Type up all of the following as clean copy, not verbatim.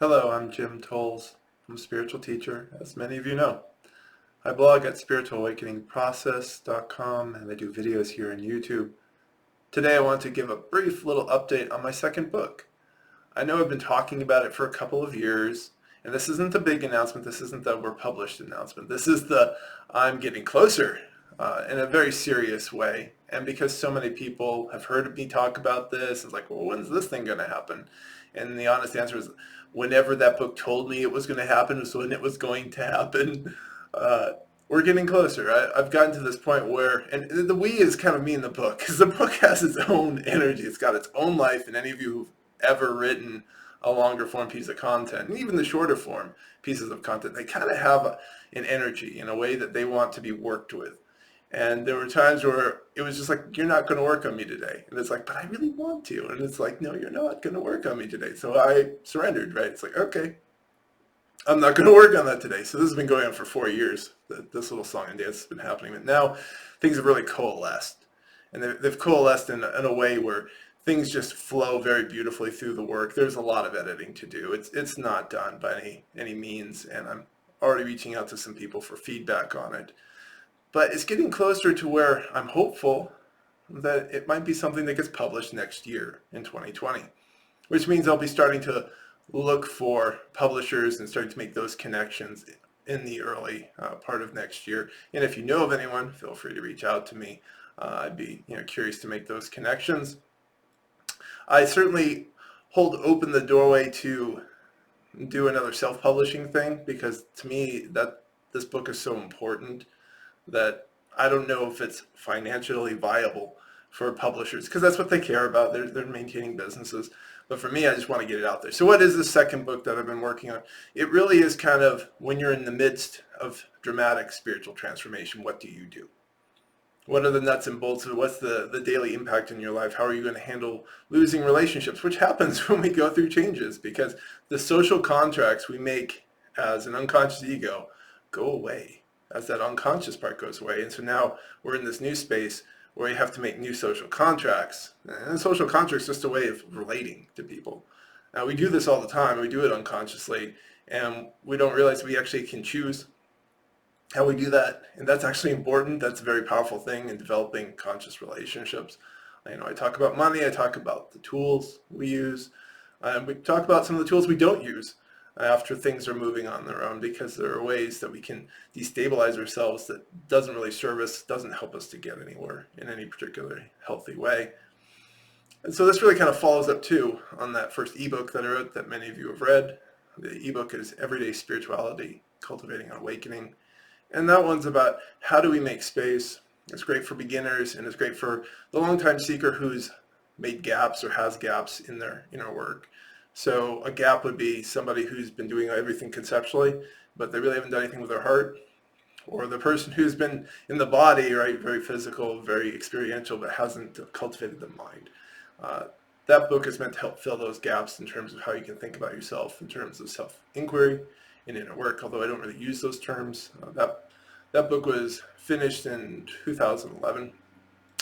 Hello, I'm Jim Tolles. I'm a spiritual teacher, as many of you know. I blog at spiritualawakeningprocess.com and I do videos here on YouTube. Today I want to give a brief little update on my second book. I know I've been talking about it for a couple of years, and this isn't the big announcement, this isn't the we're published announcement. This is the I'm getting closer in a very serious way. And because so many people have heard me talk about this, it's like, well, when's this thing going to happen? And the honest answer is whenever that book told me it was going to happen was when it was going to happen. We're getting closer. I've gotten to this point where, and the we is kind of me in the book, because the book has its own energy. It's got its own life, and any of you who've ever written a longer form piece of content, and even the shorter form pieces of content, they kind of have an energy in a way that they want to be worked with. And there were times where it was just like, you're not going to work on me today. And it's like, but I really want to. And it's like, no, you're not going to work on me today. So I surrendered, right? It's like, okay, I'm not going to work on that today. So this has been going on for 4 years. This little song and dance has been happening. But now things have really coalesced. And they've coalesced in a way where things just flow very beautifully through the work. There's a lot of editing to do. It's not done by any means. And I'm already reaching out to some people for feedback on it. But it's getting closer to where I'm hopeful that it might be something that gets published next year in 2020, which means I'll be starting to look for publishers and starting to make those connections in the early part of next year. And if you know of anyone, feel free to reach out to me. I'd be curious to make those connections. I certainly hold open the doorway to do another self-publishing thing, because to me that this book is so important that I don't know if it's financially viable for publishers, because that's what they care about. They're maintaining businesses. But for me, I just want to get it out there. So what is the second book that I've been working on? It really is kind of when you're in the midst of dramatic spiritual transformation, what do you do? What are the nuts and bolts of what's the daily impact in your life? How are you going to handle losing relationships, which happens when we go through changes, because the social contracts we make as an unconscious ego go away as that unconscious part goes away. And so now we're in this new space where you have to make new social contracts. And social contracts is just a way of relating to people. Now we do this all the time. We do it unconsciously, and we don't realize we actually can choose how we do that. And that's actually important. That's a very powerful thing in developing conscious relationships. I talk about money. I talk about the tools we use. We talk about some of the tools we don't use after things are moving on their own, because there are ways that we can destabilize ourselves that doesn't really serve us, doesn't help us to get anywhere in any particular healthy way. And so this really kind of follows up too on that first ebook that I wrote that many of you have read. The ebook is Everyday Spirituality, Cultivating an Awakening. And that one's about how do we make space. It's great for beginners, and it's great for the longtime seeker who's made gaps or has gaps in their inner work. So a gap would be somebody who's been doing everything conceptually, but they really haven't done anything with their heart. Or the person who's been in the body, right, very physical, very experiential, but hasn't cultivated the mind. That book is meant to help fill those gaps in terms of how you can think about yourself in terms of self-inquiry and inner work, although I don't really use those terms. That book was finished in 2011.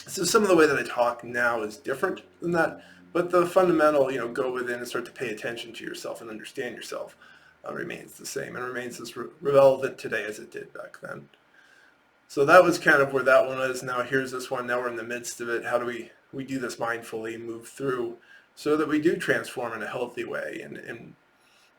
So some of the way that I talk now is different than that. But the fundamental, go within and start to pay attention to yourself and understand yourself remains the same, and remains as relevant today as it did back then. So that was kind of where that one was. Now here's this one. Now we're in the midst of it. How do we do this mindfully, move through so that we do transform in a healthy way and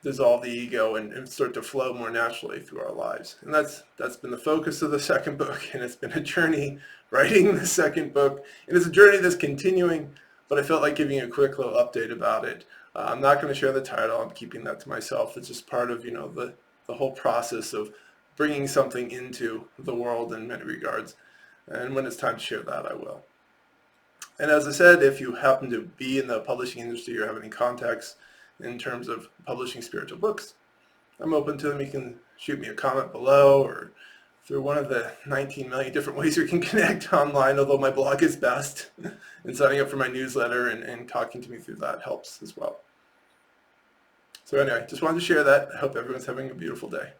dissolve the ego and start to flow more naturally through our lives. And that's been the focus of the second book, and it's been a journey writing the second book. And it's a journey that's continuing, but I felt like giving you a quick little update about it. I'm not going to share the title. I'm keeping that to myself. It's just part of, the whole process of bringing something into the world in many regards. And when it's time to share that, I will. And as I said, if you happen to be in the publishing industry or have any contacts in terms of publishing spiritual books, I'm open to them. You can shoot me a comment below or through one of the 19 million different ways you can connect online, although my blog is best. And signing up for my newsletter and talking to me through that helps as well. So anyway, just wanted to share that. I hope everyone's having a beautiful day.